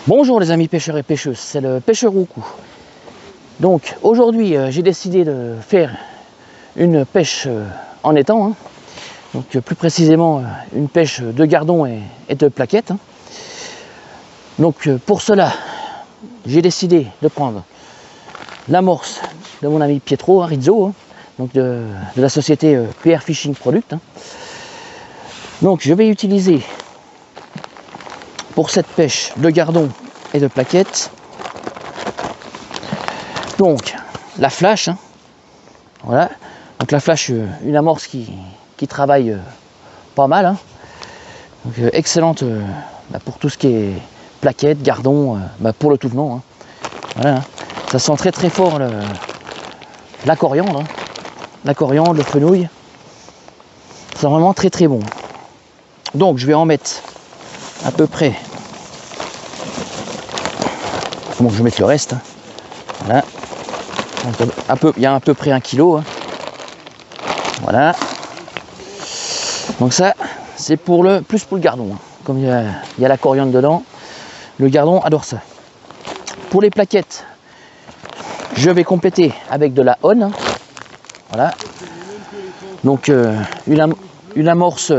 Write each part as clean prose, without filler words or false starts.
Bonjour les amis pêcheurs et pêcheuses, c'est le pêcheur au cou. Donc aujourd'hui j'ai décidé de faire une pêche en étang, donc plus précisément une pêche de gardon et de plaquettes. Donc pour cela j'ai décidé de prendre l'amorce de mon ami Pietro Rizzo, donc de la société PR Fishing Product. Donc je vais utiliser pour cette pêche de gardon et de plaquettes donc la flash, voilà, donc la flash, une amorce qui travaille pas mal, donc excellente pour tout ce qui est plaquettes, gardon, pour le tout venant, voilà, ça sent très très fort la coriandre, le fenouil, c'est vraiment très très bon. Donc je vais en mettre à peu près, bon, je vais mettre le reste, voilà, il y a à peu près 1 kg, voilà, donc ça c'est plus pour le gardon, comme il y a la coriandre dedans, le gardon adore ça. Pour les plaquettes, je vais compléter avec de la honne, voilà, donc une amorce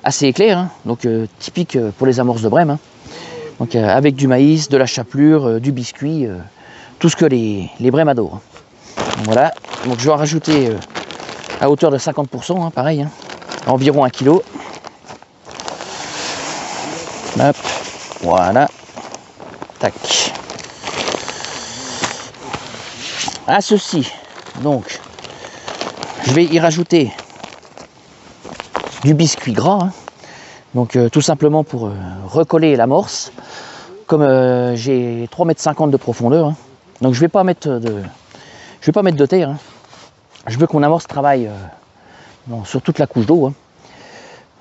assez éclair, donc typique pour les amorces de Brême, donc avec du maïs, de la chapelure, du biscuit, tout ce que les Brêmes adorent. Donc, voilà, donc je vais en rajouter à hauteur de 50%, pareil, environ 1 kg. Hop, voilà, tac. À ceci, donc, je vais y rajouter du biscuit gras, donc tout simplement pour recoller l'amorce. Comme j'ai 3,50 m de profondeur, donc je vais pas mettre de terre, je veux qu'on amorce travaille sur toute la couche d'eau,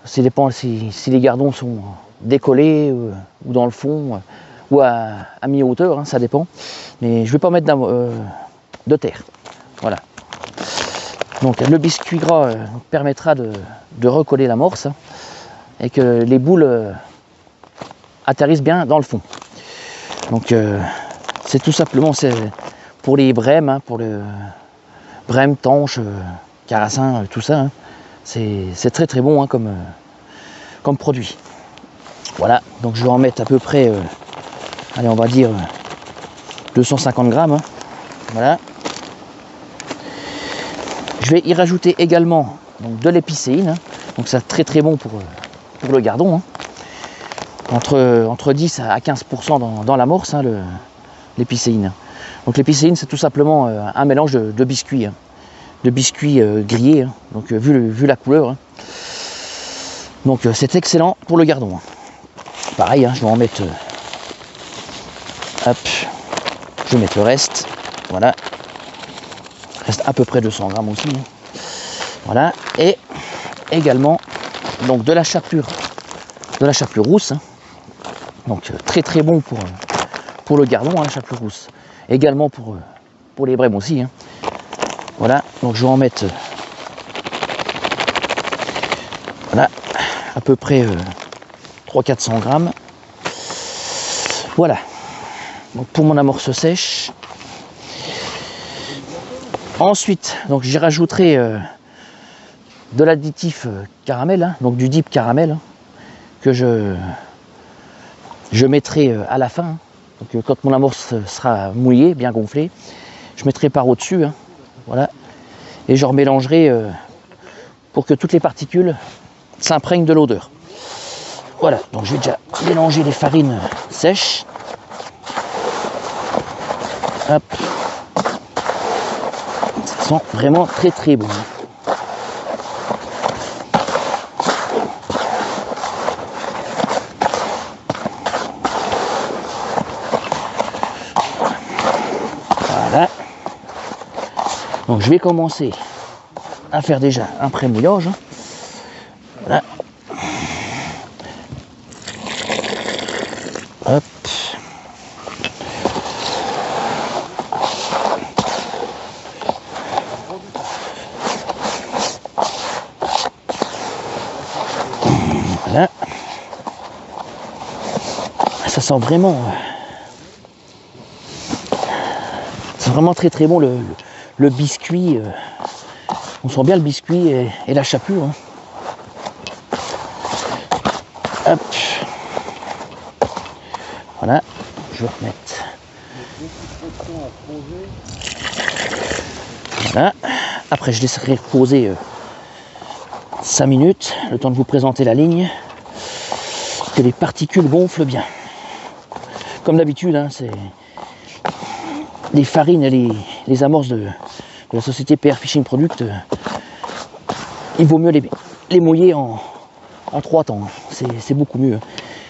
ça dépend si les gardons sont décollés ou dans le fond ou à mi-hauteur, ça dépend, mais je vais pas mettre de terre, voilà. Donc le biscuit gras permettra de recoller l'amorce et que les boules atterrissent bien dans le fond. Donc c'est tout simplement pour les brèmes, pour le brème, tanche, carassin, tout ça, c'est très très bon comme produit. Voilà, donc je vais en mettre à peu près, allez, on va dire 250 grammes, voilà. Je vais y rajouter également donc, de l'épicéine, donc c'est très très bon pour le gardon, entre 10 à 15% dans l'amorce, l'épicéine. Donc l'épicéine c'est tout simplement un mélange de biscuits, grillés, donc vu la couleur, donc c'est excellent pour le gardon. Pareil, je vais en mettre, hop, je vais mettre le reste, voilà. Reste à peu près 200 grammes aussi, voilà, et également donc de la chapelure rousse, donc très très bon pour le gardon, hein, chapelure rousse. Également pour les brèmes aussi. Hein. Voilà, donc je vais en mettre voilà, à peu près 300-400 grammes. Voilà, donc pour mon amorce sèche. Ensuite, donc j'y rajouterai de l'additif caramel, hein, donc du dip caramel, hein, que je mettrai à la fin. Hein. Donc quand mon amorce sera mouillée, bien gonflée, je mettrai par au-dessus, hein, voilà, et je remélangerai pour que toutes les particules s'imprègnent de l'odeur. Voilà, donc je vais déjà mélanger les farines sèches. Hop. Ça sent vraiment très très bon. Voilà. Donc je vais commencer à faire déjà un pré-mouillage. Voilà. Hop. Voilà. Ça sent vraiment... c'est vraiment très très bon le biscuit. On sent bien le biscuit et la chapelure. Hein. Hop. Voilà. Je vais remettre. Voilà. Après je laisserai reposer 5 minutes, le temps de vous présenter la ligne. Que les particules gonflent bien. Comme d'habitude, hein, c'est les farines et les amorces de la société PR Fishing Product, il vaut mieux les mouiller en 3 temps. Hein. C'est beaucoup mieux.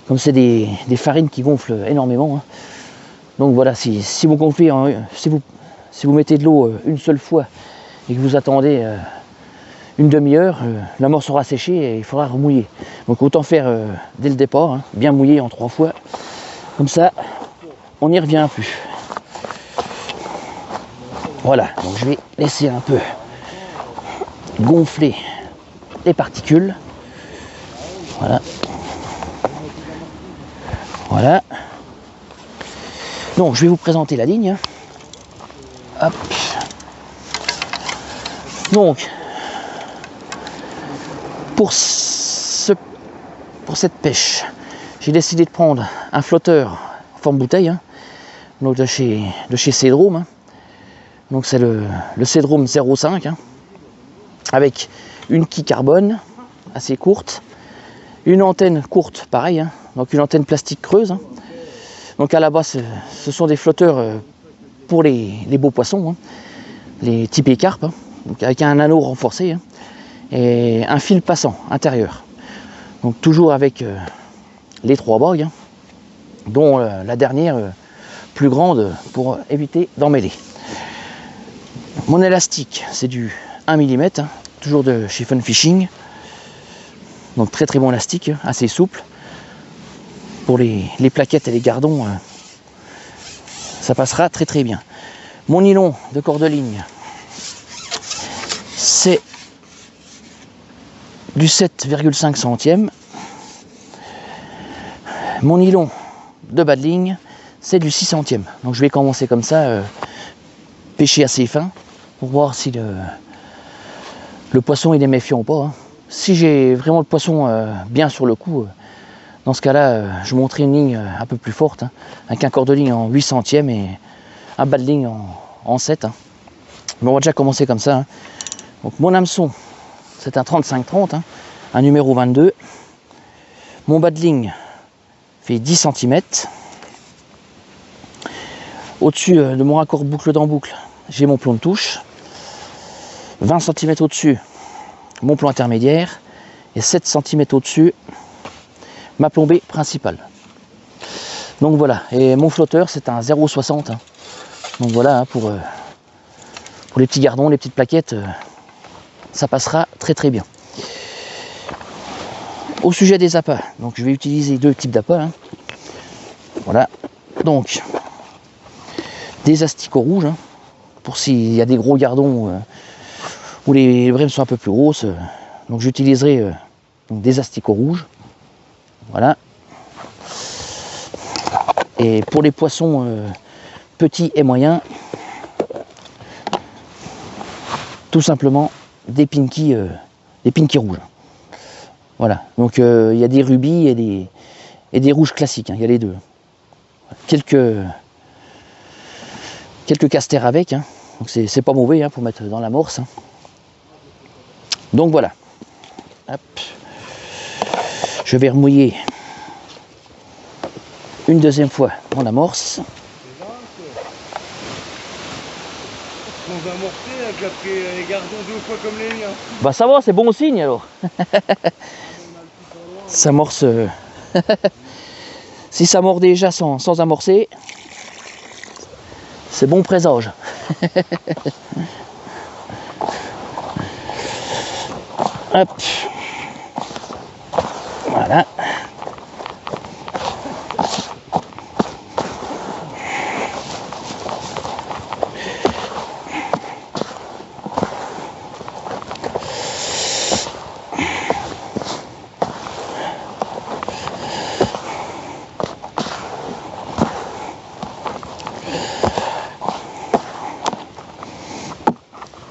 Comme c'est des farines qui gonflent énormément. Hein. Donc voilà, si vous gonflez, si vous mettez de l'eau une seule fois et que vous attendez une demi-heure, l'amorce sera séchée et il faudra remouiller. Donc autant faire dès le départ, hein, bien mouiller en 3 fois. Comme ça, on n'y revient plus. Voilà, donc je vais laisser un peu gonfler les particules. Voilà. Voilà. Donc je vais vous présenter la ligne. Hop. Donc, pour cette pêche, j'ai décidé de prendre un flotteur en forme bouteille, hein, donc de chez Cedrome. Hein. Donc c'est le Cedrome 0,5 hein, avec une quille carbone assez courte, une antenne courte pareil, hein, donc une antenne plastique creuse. Hein. Donc à la base ce sont des flotteurs pour les beaux poissons, hein, les types écarpes, hein, donc avec un anneau renforcé hein, et un fil passant intérieur. Donc toujours avec les 3 bagues, hein, dont la dernière plus grande pour éviter d'emmêler. Mon élastique, c'est du 1 mm, hein, toujours de chez Fun Fishing. Donc très très bon élastique, assez souple. Pour les plaquettes et les gardons, ça passera très très bien. Mon nylon de cordeligne, c'est du 7,5 centièmes. Mon nylon de bas de ligne, c'est du 6 centièmes. Donc je vais commencer comme ça, pêcher assez fin, pour voir si le poisson il est méfiant ou pas. Hein. Si j'ai vraiment le poisson bien sur le coup, dans ce cas-là, je monterai une ligne un peu plus forte, hein, avec un corps de ligne en 8 centièmes et un bas de ligne en 7. Hein. Mais on va déjà commencer comme ça. Hein. Donc mon hameçon, c'est un 35-30, hein, un numéro 22. Mon bas de ligne fait 10 cm. Au-dessus de mon raccord boucle dans boucle, j'ai mon plomb de touche. 20 cm au-dessus, mon plomb intermédiaire. Et 7 cm au-dessus, ma plombée principale. Donc voilà, et mon flotteur c'est un 0,60. Hein. Donc voilà, hein, pour les petits gardons, les petites plaquettes, ça passera très très bien. Au sujet des appâts, donc je vais utiliser 2 types d'appâts. Hein. Voilà, donc des asticots rouges, hein, pour s'il y a des gros gardons où les brèmes sont un peu plus grosses. Donc j'utiliserai des asticots rouges. Voilà. Et pour les poissons petits et moyens, tout simplement des pinkies rouges. Voilà. Donc il y a des rubis et des rouges classiques. Hein. Il y a les deux. Quelques casters avec. Hein. Donc c'est pas mauvais hein, pour mettre dans l'amorce. Hein. Donc voilà. Hop. Je vais remouiller une deuxième fois mon amorce. Sans amorcer, j'ai pris les gardons 2 fois comme les liens. Bah ça va, c'est bon signe alors. Ça amorce. Si ça mord déjà sans amorcer, c'est bon présage. Hop. Voilà.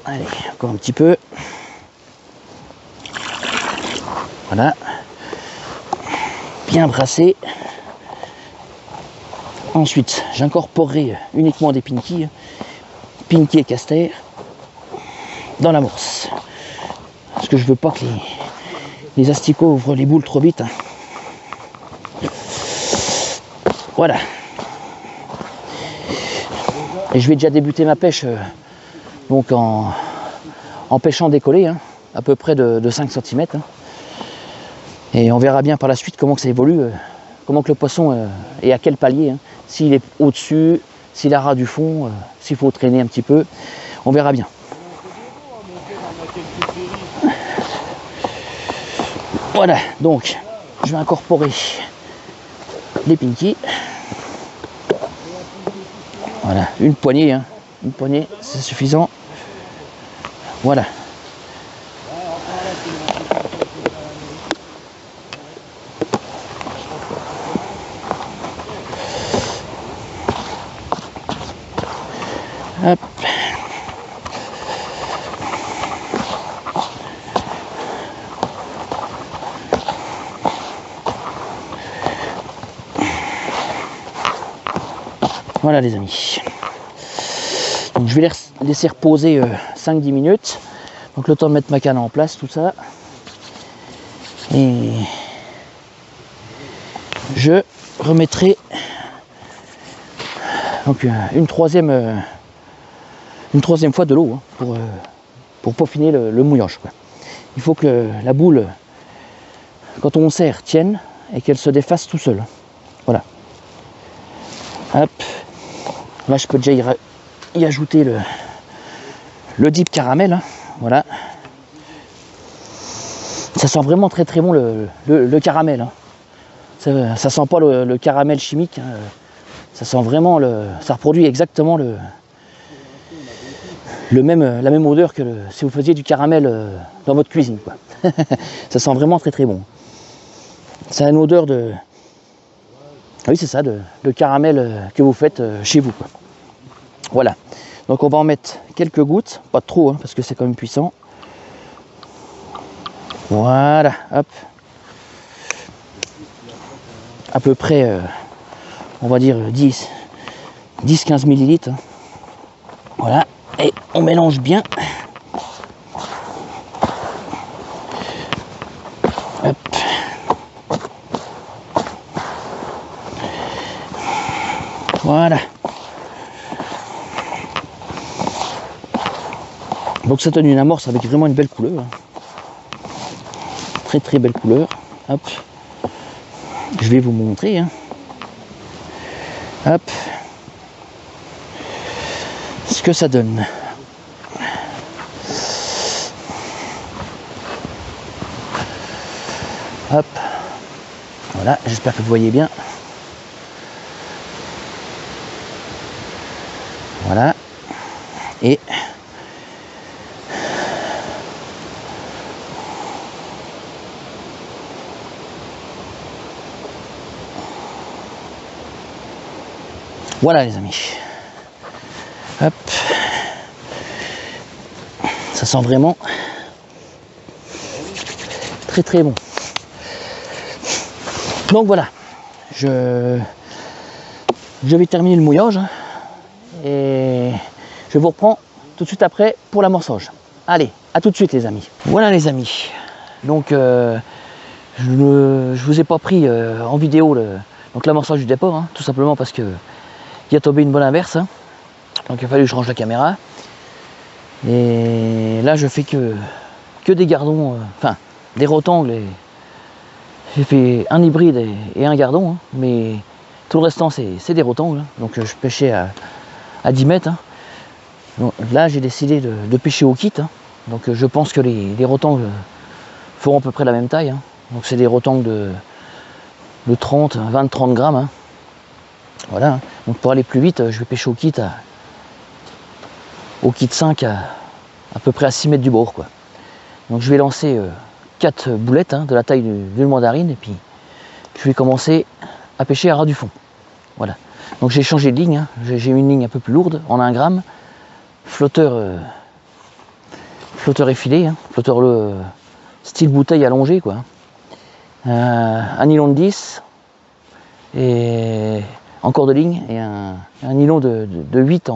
Allez, encore un petit peu. Voilà. Bien brassé. Ensuite, j'incorporerai uniquement des pinkies et casters dans l'amorce. Parce que je veux pas que les asticots ouvrent les boules trop vite. Hein. Voilà. Et je vais déjà débuter ma pêche donc en pêchant décollé, hein, à peu près de 5 cm. Hein. Et on verra bien par la suite comment que ça évolue, comment que le poisson est à quel palier. Hein. S'il est au-dessus, s'il a ras du fond, s'il faut traîner un petit peu, on verra bien. Voilà, donc je vais incorporer les pinkies. Voilà, une poignée, hein. Une poignée, c'est suffisant. Voilà. Hop. Voilà les amis. Donc je vais les laisser reposer 5-10 minutes. Donc le temps de mettre ma canne en place, tout ça. Et je remettrai donc une troisième fois de l'eau hein, pour peaufiner le mouillage. Quoi. Il faut que la boule, quand on serre, tienne et qu'elle se défasse tout seul. Voilà. Hop. Là, je peux déjà y ajouter le dip caramel. Hein. Voilà. Ça sent vraiment très très bon le caramel. Hein. Ça sent pas le caramel chimique. Hein. Ça sent vraiment ça reproduit exactement la même odeur que si vous faisiez du caramel dans votre cuisine. Quoi. Ça sent vraiment très très bon. Ça a une odeur de... Ah oui, c'est ça, de caramel que vous faites chez vous. Quoi. Voilà. Donc on va en mettre quelques gouttes, pas trop, hein, parce que c'est quand même puissant. Voilà, hop. À peu près, on va dire 10-15 millilitres. Hein. Voilà. Et on mélange bien. Hop. Voilà. Donc ça donne une amorce avec vraiment une belle couleur. Très très belle couleur. Hop. Je vais vous montrer. Hein. Hop. Ce que ça donne. Hop. Voilà, j'espère que vous voyez bien. Voilà. Et voilà les amis. Hop. Ça sent vraiment très très bon. Donc voilà. Je vais terminer le mouillage. Et je vous reprends tout de suite après pour l'amorçage. Allez, à tout de suite les amis. Voilà les amis. Donc je vous ai pas pris en vidéo l'amorçage du dépôt, hein, tout simplement parce que il a tombé une bonne inverse. Hein. Donc il a fallu que je range la caméra. Et là je fais que des gardons, enfin des rotangles. J'ai fait un hybride et un gardon, hein, mais tout le restant c'est des rotangles. Hein. Donc je pêchais à 10 mètres. Hein. Donc, là j'ai décidé de pêcher au kit. Hein. Donc je pense que les rotangles feront à peu près la même taille. Hein. Donc c'est des rotangles de 20-30 grammes. Hein. Voilà. Hein. Donc pour aller plus vite, je vais pêcher au kit 5 à peu près à 6 mètres du bord. Quoi. Donc je vais lancer 4 boulettes hein, de la taille d'une mandarine et puis je vais commencer à pêcher à ras du fond. Voilà. Donc j'ai changé de ligne, hein. J'ai une ligne un peu plus lourde, en 1 gramme, flotteur effilé, hein. Flotteur style bouteille allongée quoi. Un nylon de 10 et encore de ligne et un nylon de 8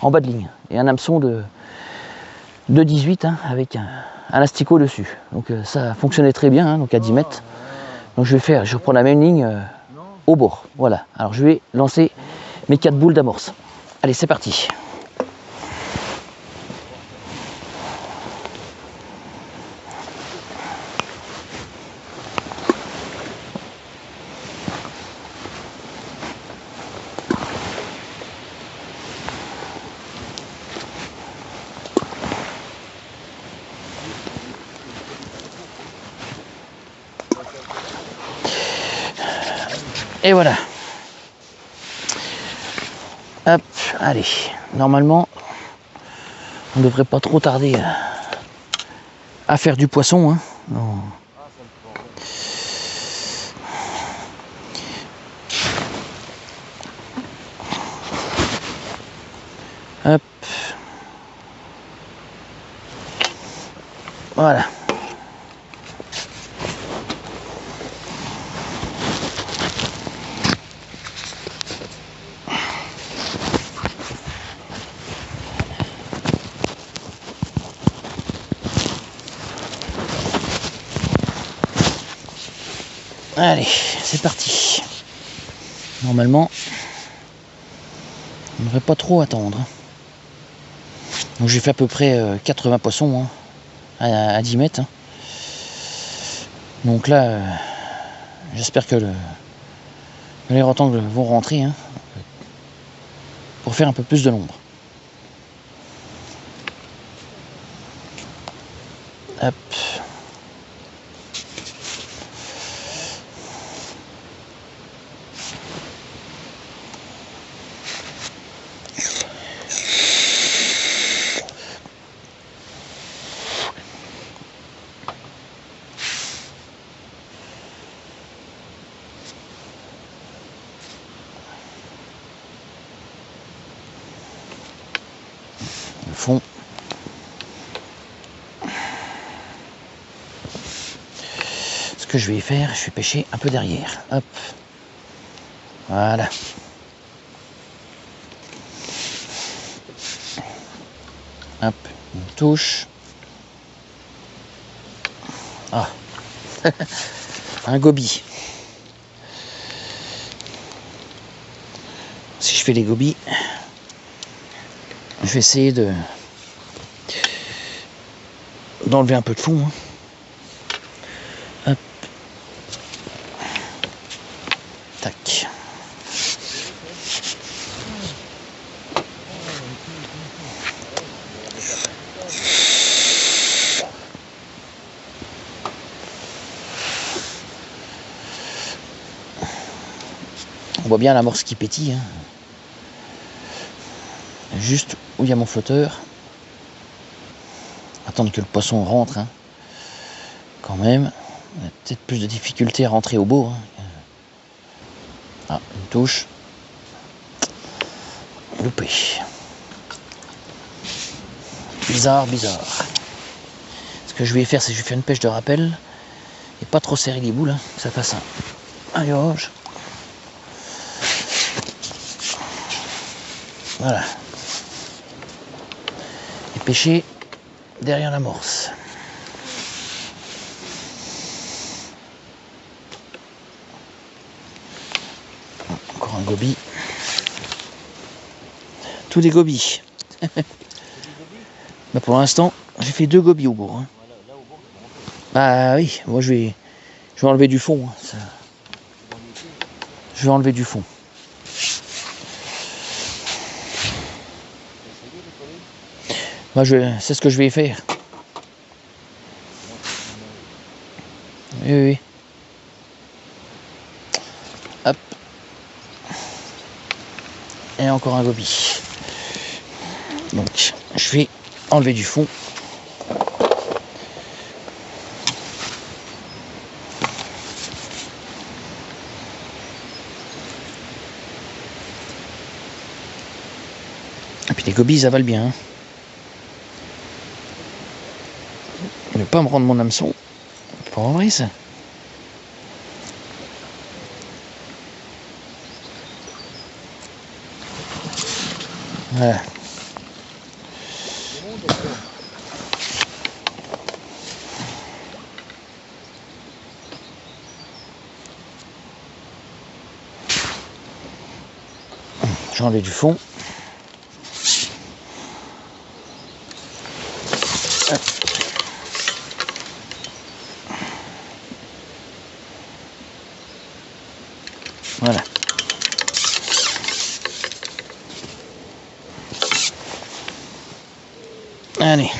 en bas de ligne et un hameçon de 18 hein, avec un asticot dessus. Donc ça fonctionnait très bien, hein, donc à 10 mètres. Donc je reprends la même ligne au bord. Voilà. Alors je vais lancer mes 4 boules d'amorce. Allez, c'est parti. Et voilà. Hop, allez. Normalement, on ne devrait pas trop tarder à faire du poisson. Hein. Non. Hop. Voilà. Allez, c'est parti. Normalement, on ne devrait pas trop attendre. Donc j'ai fait à peu près 80 poissons hein, à 10 mètres. Hein. Donc là, j'espère que les rectangles vont rentrer hein, pour faire un peu plus de l'ombre. Hop. Le fond. Ce que je vais faire, je vais pêcher un peu derrière. Hop. Voilà. Hop, une touche. Ah. Un gobi. Si je fais les gobies, je vais essayer d'enlever un peu de fond. Hein. Hop. Tac. On voit bien l'amorce qui pétille. Hein. juste où il y a mon flotteur. Attendre que le poisson rentre, hein. Quand même. Il y a peut-être plus de difficulté à rentrer au beau. Hein. Ah, une touche. Loupé. Bizarre. Ce que je vais faire, c'est que je vais faire une pêche de rappel. Et pas trop serrer les boules, hein, que ça fasse un yoge. Voilà. Et pêcher derrière l'amorce. Encore un goby. Tous des gobies. Bah pour l'instant, j'ai fait 2 gobies au bourg. Hein. Bah oui, moi je vais enlever du fond. Hein, ça. Je vais enlever du fond. Moi c'est ce que je vais faire. Oui. Hop. Et encore un goby. Donc je vais enlever du fond. Et puis les gobies ça avalent bien. Hein. Ne pas me rendre mon hameçon. Pas vrai ça. Voilà. J'ai enlevé du fond. Hop. Voilà. Allez.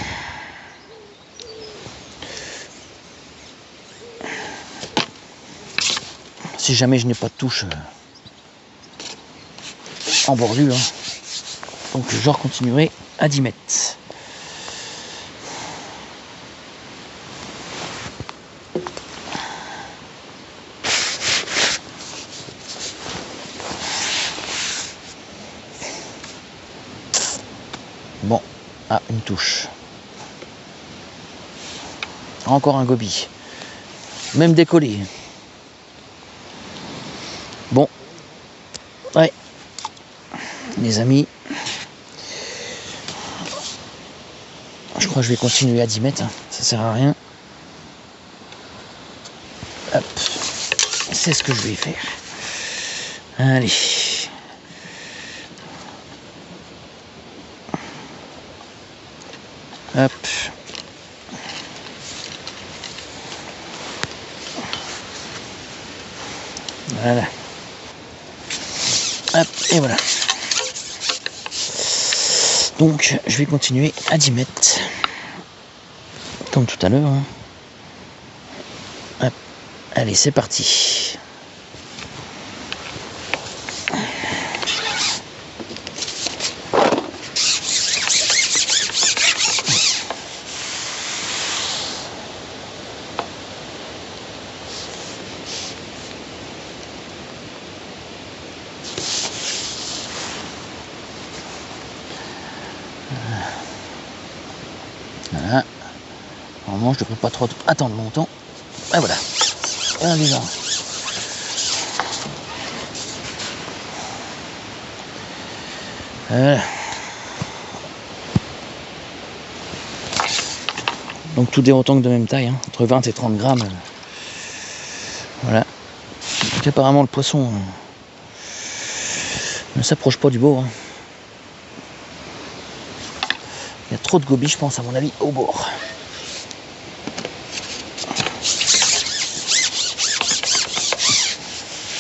Si jamais je n'ai pas de touche en bordure, hein. Donc je continuerai à 10 mètres. Bon, ah, une touche. Encore un goby. Même décollé. Bon. Ouais. Les amis. Je crois que je vais continuer à 10 mètres. Hein. Ça sert à rien. Hop. C'est ce que je vais faire. Allez. Hop. Voilà. Hop, et voilà. Donc, je vais continuer à 10 mètres. Comme tout à l'heure. Hein. Hop. Allez, c'est parti. Voilà. Normalement, je ne devrais pas trop attendre longtemps. Et voilà. Et on y va. Voilà. Donc tous des rotangles de même taille, hein, entre 20 et 30 grammes. Voilà. Donc apparemment le poisson ne s'approche pas du bord. Hein. Il y a trop de gobies, je pense, à mon avis, au bord.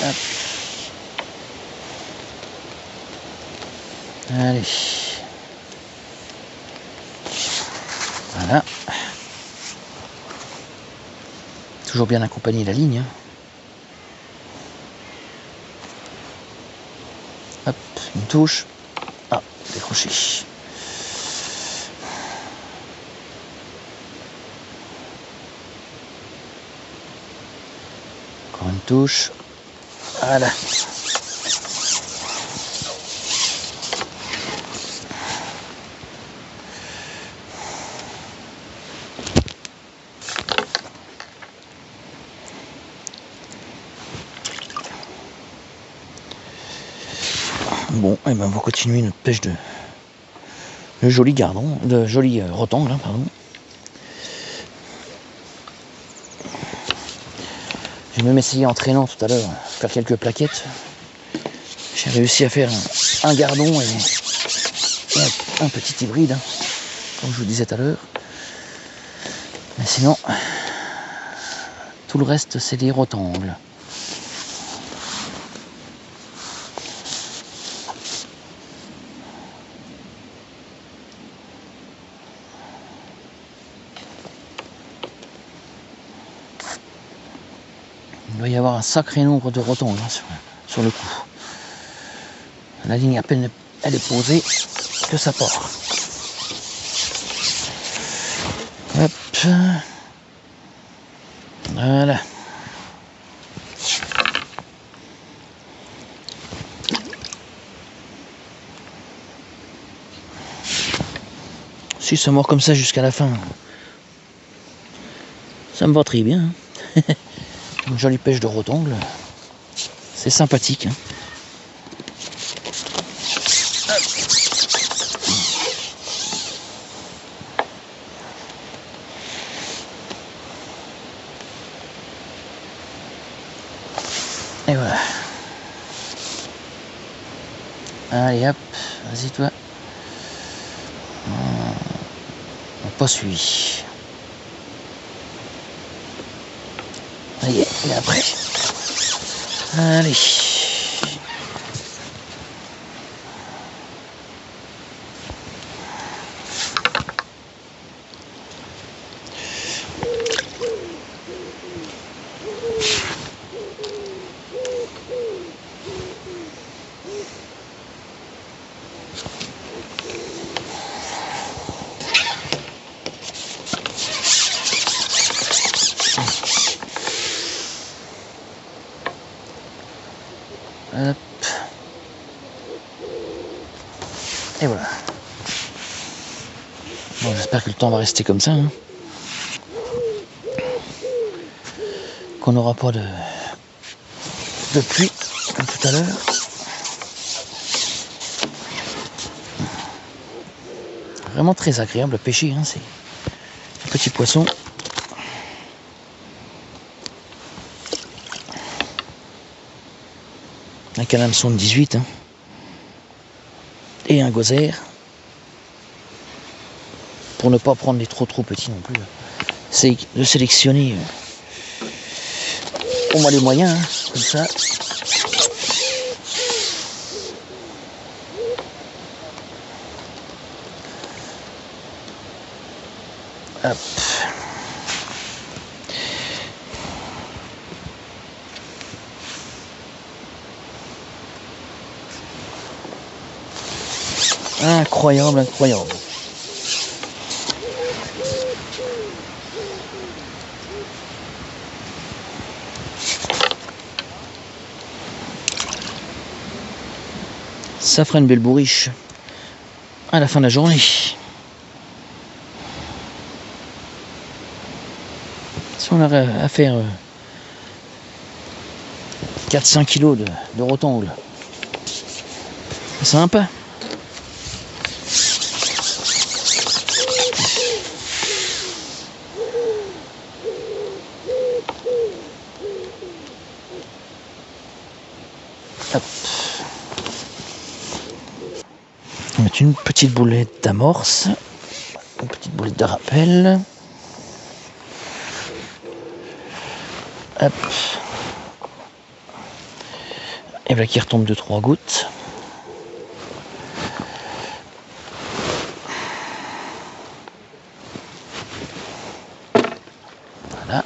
Hop. Allez. Voilà. Toujours bien accompagner la ligne. Hein. Hop, une touche. Ah, décroché. accrocher. Encore une touche. Voilà. Bon, et ben on va continuer notre pêche de joli gardon, de joli rotangle, hein, pardon. Je vais même essayer en traînant tout à l'heure, faire quelques plaquettes. J'ai réussi à faire un gardon et un petit hybride, hein, comme je vous disais tout à l'heure. Mais sinon, tout le reste c'est des rotangles. Il doit y avoir un sacré nombre de rotangles hein, sur le coup. La ligne à peine elle est posée que ça part. Hop. Voilà. Si ça mord comme ça jusqu'à la fin, ça me va très bien. Une jolie pêche de rotangle, c'est sympathique. Hein. Et voilà. Allez hop, vas-y toi. On poursuit. Allez, il est après. Allez. Hop. Et voilà. Bon, j'espère que le temps va rester comme ça. Hein. Qu'on n'aura pas de pluie comme tout à l'heure. Vraiment très agréable à pêcher. Hein, ces petits poissons. Avec un hameçon de 18 hein, et un gozère pour ne pas prendre les trop petits non plus. C'est de sélectionner au moins les moyens hein, comme ça. Hop. Incroyable, incroyable. Ça fera une belle bourriche à la fin de la journée. Si on a à faire 4-5 kilos de rotangle, c'est sympa. Hop. On va mettre une petite boulette d'amorce, une petite boulette de rappel. Hop. Et voilà qui retombe 2-3 gouttes. Voilà.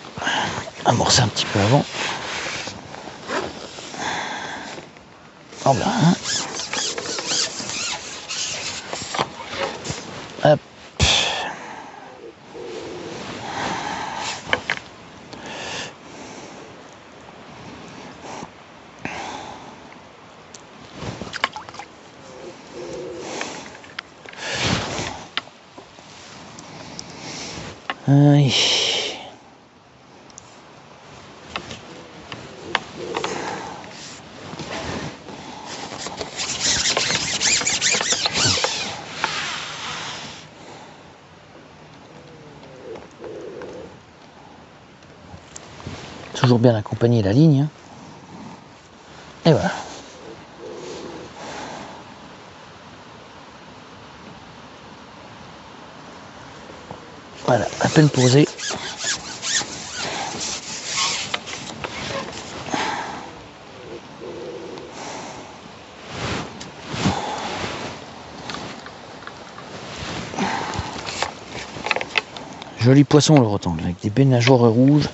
Amorcer un petit peu avant. Oh là. Hop. Aïe. Toujours bien accompagner la ligne. Et voilà. Voilà, à peine posé. Joli poisson le rotangle, avec des belles nageoires rouges.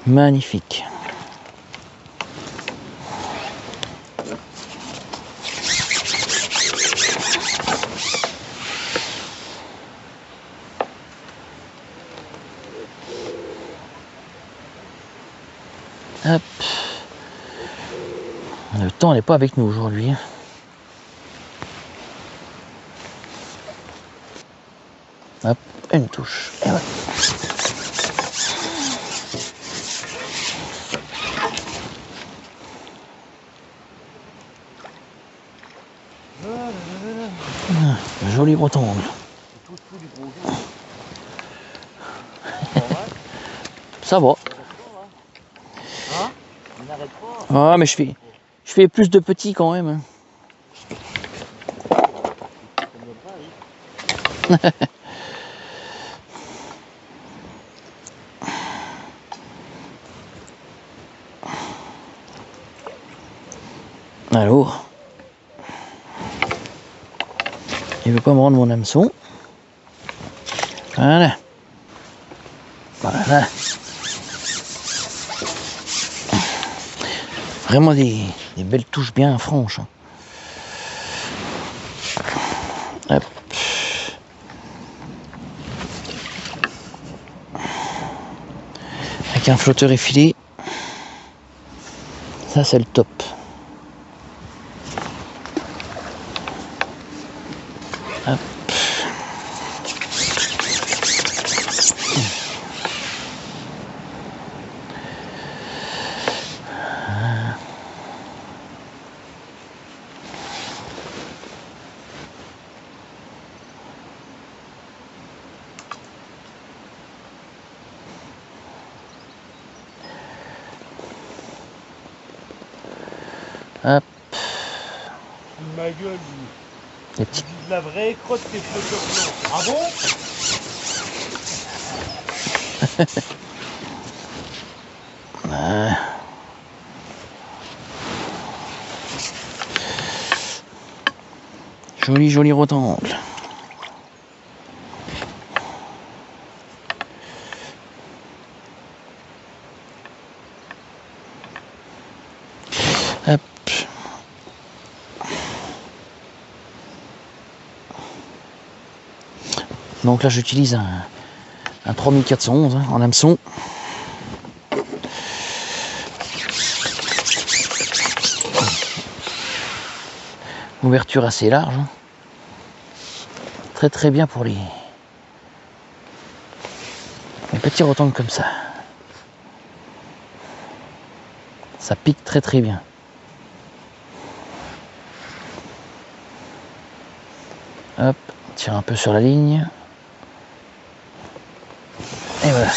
Magnifique. Hop. Le temps n'est pas avec nous aujourd'hui. Hop, une touche. Et voilà. Joli rotangle. Ça va. Ah, mais je fais plus de petits quand même. Alors, il veut pas me rendre mon hameçon. Voilà. Voilà. Vraiment des belles touches bien franches. Hop. Avec un flotteur effilé, ça c'est le top. Hop. Hop. Ma gueule, lui. Les petits. De la vraie crotte qui est flotteur blanc. Ah bon? Ah. Joli rotangle. Hop. Donc là j'utilise un 3411 en hameçon. Ouverture assez large. Très bien pour les petits rotangles comme ça. Ça pique très bien. Hop, on tire un peu sur la ligne. Et voilà.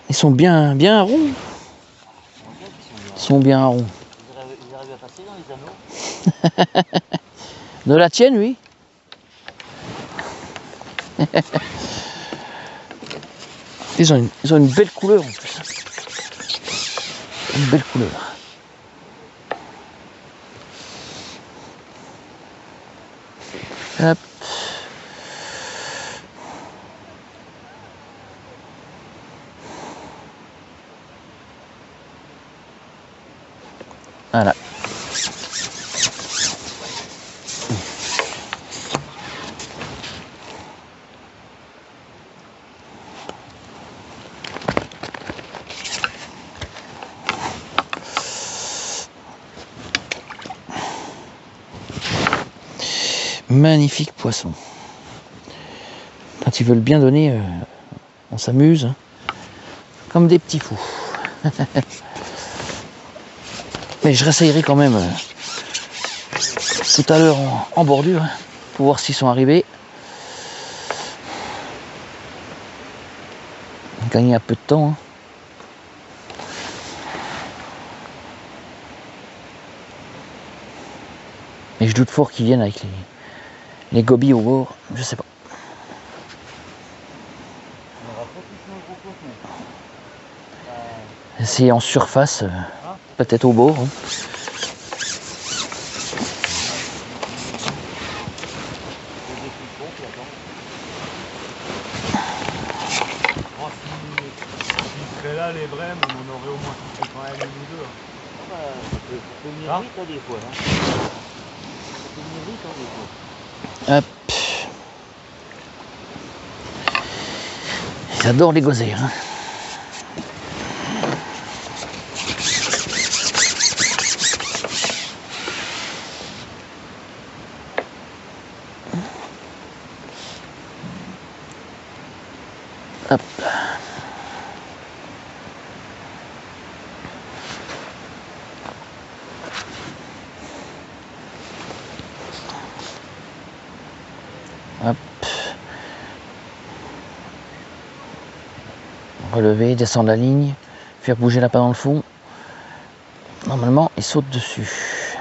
Ils sont bien ronds. Ils sont bien ronds. Ils arrivent à passer dans les anneaux. De la tienne, oui. Ils ont une belle couleur en plus. Une belle couleur. Hop. Voilà. Magnifique poisson. Quand ils veulent bien donner, on s'amuse, hein, comme des petits fous. Mais je réessayerai quand même tout à l'heure en bordure, hein, pour voir s'ils sont arrivés. Gagner un peu de temps. Hein. Mais je doute fort qu'ils viennent avec les gobies au bord, je sais pas. C'est en surface, peut-être au bord. Hein. Là, les brèmes, on en aurait au moins touché quand même une ou deux. Ça peut venir vite, hein, des fois. Hein. Ça peut venir vite, hein, des fois. Hop. Ils adorent les gosiers. Hein. Hop. Hop. Relever, descendre la ligne, faire bouger l'appât dans le fond. Normalement, il saute dessus.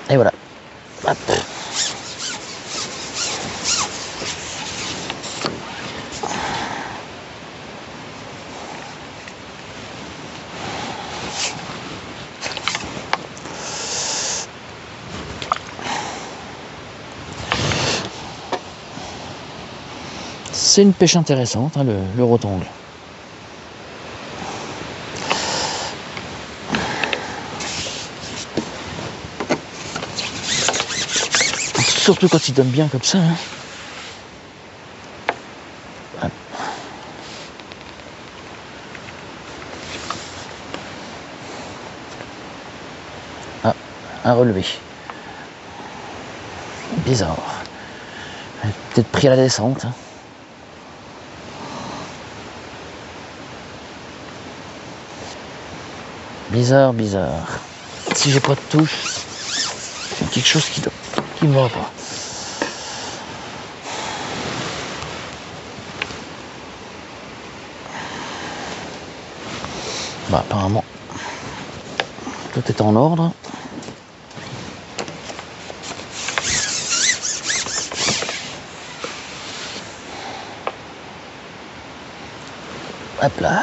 Et voilà. Hop. C'est une pêche intéressante, hein, le rotongle. Surtout quand il donne bien comme ça. Hein. Ah, un relevé. Bizarre. Peut-être pris à la descente. Hein. Bizarre, bizarre. Si j'ai pas de touche, il y a quelque chose qui ne va pas. Bah apparemment, tout est en ordre. Hop là.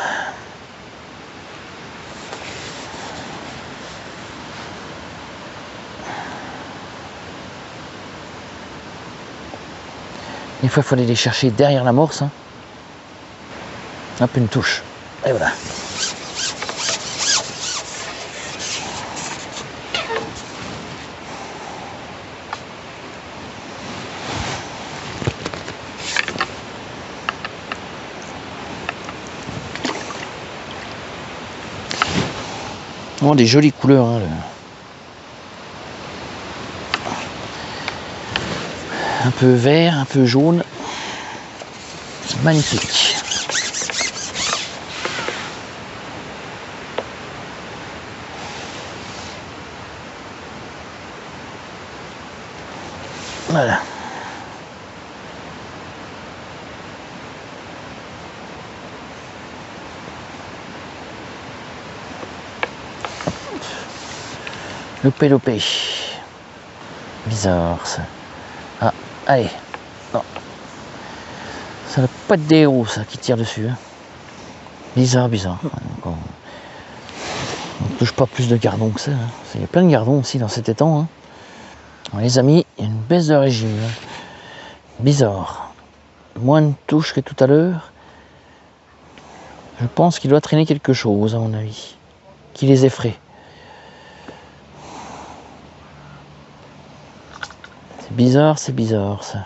Une fois, il faut aller les chercher derrière l'amorce. Hein. Hop, une touche. Et voilà. Vraiment des jolies couleurs. Hein, un peu vert, un peu jaune. Magnifique. Voilà. Loupé. Bizarre ça. Ah, allez. Non. Ça n'a pas de déo ça qui tire dessus. Hein. Bizarre. On ne touche pas plus de gardons que ça. Hein. Il y a plein de gardons aussi dans cet étang. Hein. Alors, les amis, il y a une baisse de régime. Hein. Bizarre. Moins de touches que tout à l'heure. Je pense qu'il doit traîner quelque chose à mon avis. Qui les effraie. C'est bizarre ça.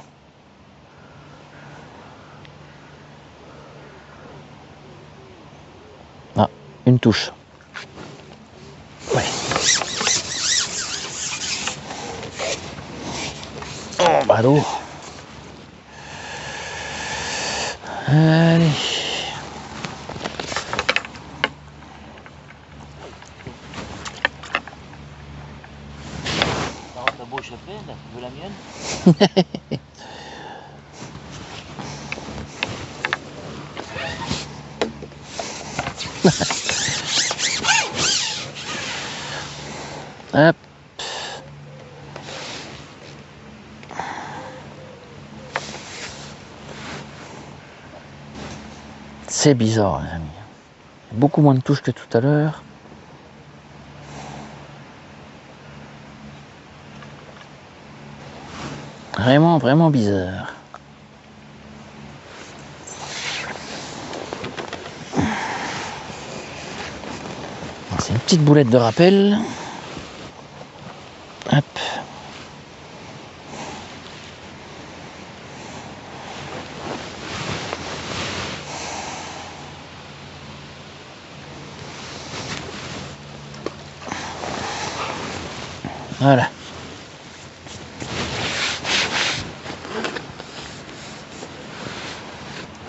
Ah, une touche. Ouais. Oh, bah l'eau. Allez. Ta bouche est pleine, tu veux la mienne? Hop. C'est bizarre, les amis. Beaucoup moins de touches que tout à l'heure. Vraiment bizarre. C'est une petite boulette de rappel. Hop. Voilà.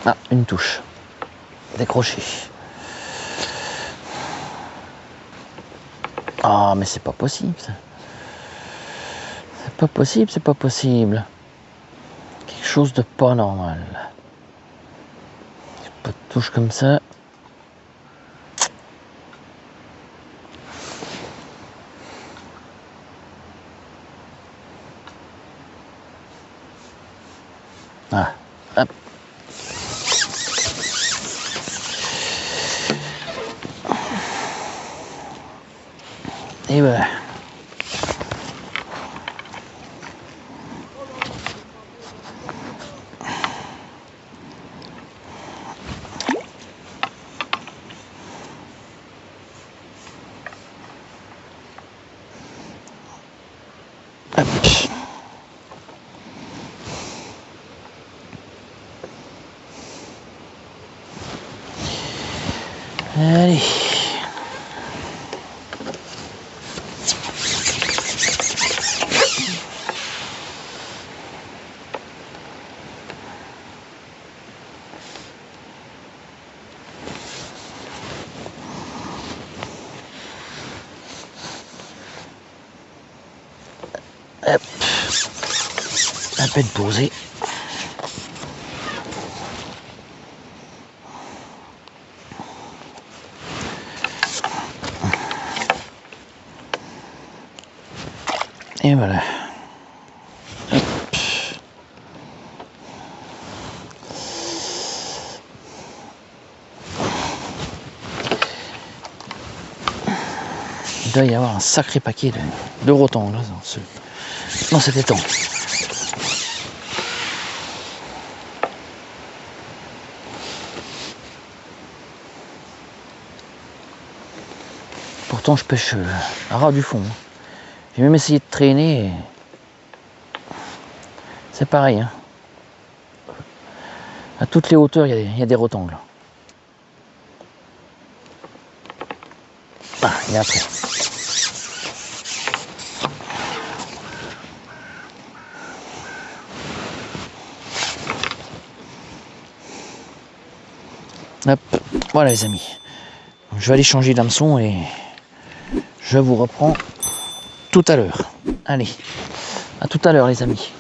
Ah, une touche. Décroché. Ah, mais c'est pas possible ça. C'est pas possible, c'est pas possible. Quelque chose de pas normal. Pas de touche comme ça. Ah, hop. Et voilà. Hop. Allez. Hop. À peine posé. Et voilà. Hop. Il doit y avoir un sacré paquet de rotans là, dans cet étang. Pourtant je pêche à ras du fond. J'ai même essayé de traîner. Et c'est pareil. Hein. À toutes les hauteurs, il y a des rotangles. Ah, il est après. Hop, voilà les amis. Je vais aller changer d'hameçon et je vous reprends tout à l'heure. Allez, à tout à l'heure les amis.